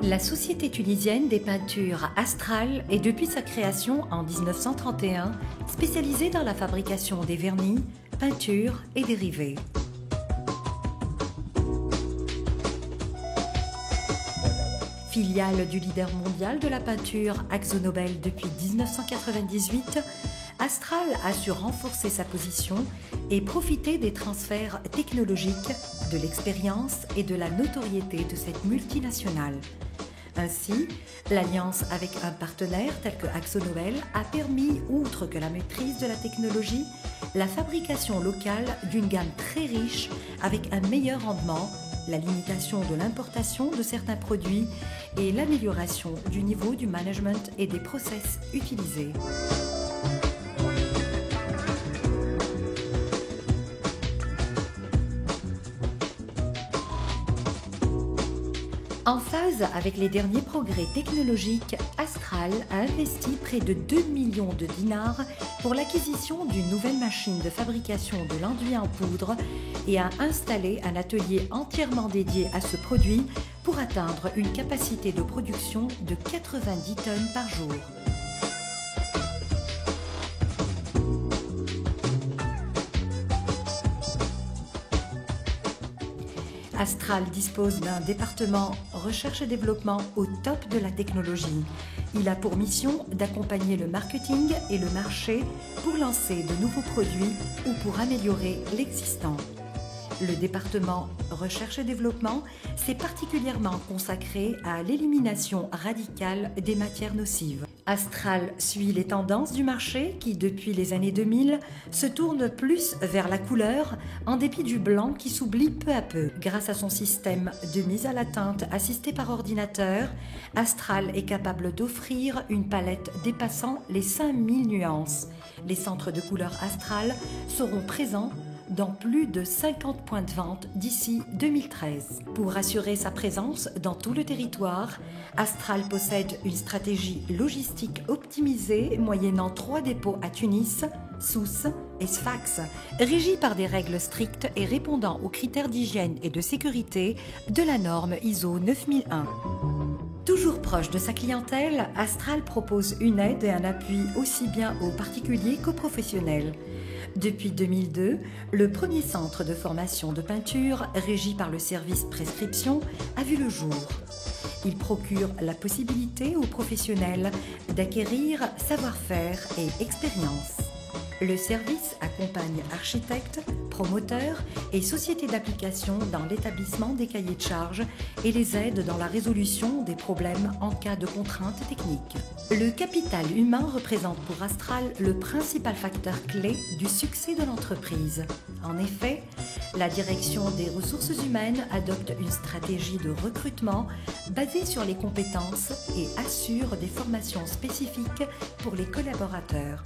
La société tunisienne des peintures Astral est depuis sa création en 1931 spécialisée dans la fabrication des vernis, peintures et dérivés. Filiale du leader mondial de la peinture AkzoNobel depuis 1998, Astral a su renforcer sa position et profiter des transferts technologiques, de l'expérience et de la notoriété de cette multinationale. Ainsi, l'alliance avec un partenaire tel que AkzoNobel a permis, outre que la maîtrise de la technologie, la fabrication locale d'une gamme très riche avec un meilleur rendement, la limitation de l'importation de certains produits et l'amélioration du niveau du management et des process utilisés. En phase avec les derniers progrès technologiques, Astral a investi près de 2 millions de dinars pour l'acquisition d'une nouvelle machine de fabrication de l'enduit en poudre et a installé un atelier entièrement dédié à ce produit pour atteindre une capacité de production de 90 tonnes par jour. Astral dispose d'un département recherche et développement au top de la technologie. Il a pour mission d'accompagner le marketing et le marché pour lancer de nouveaux produits ou pour améliorer l'existant. Le département recherche et développement s'est particulièrement consacré à l'élimination radicale des matières nocives. Astral suit les tendances du marché qui, depuis les années 2000, se tourne plus vers la couleur en dépit du blanc qui s'oublie peu à peu. Grâce à son système de mise à la teinte assisté par ordinateur, Astral est capable d'offrir une palette dépassant les 5000 nuances. Les centres de couleurs Astral seront présents dans plus de 50 points de vente d'ici 2013. Pour assurer sa présence dans tout le territoire, Astral possède une stratégie logistique optimisée moyennant 3 dépôts à Tunis, Sousse et Sfax, régie par des règles strictes et répondant aux critères d'hygiène et de sécurité de la norme ISO 9001. Toujours proche de sa clientèle, Astral propose une aide et un appui aussi bien aux particuliers qu'aux professionnels. Depuis 2002, le premier centre de formation de peinture, régi par le service prescription, a vu le jour. Il procure la possibilité aux professionnels d'acquérir savoir-faire et expérience. Le service accompagne architectes, promoteurs et sociétés d'application dans l'établissement des cahiers de charges et les aide dans la résolution des problèmes en cas de contraintes techniques. Le capital humain représente pour Astral le principal facteur clé du succès de l'entreprise. En effet, la direction des ressources humaines adopte une stratégie de recrutement basée sur les compétences et assure des formations spécifiques pour les collaborateurs.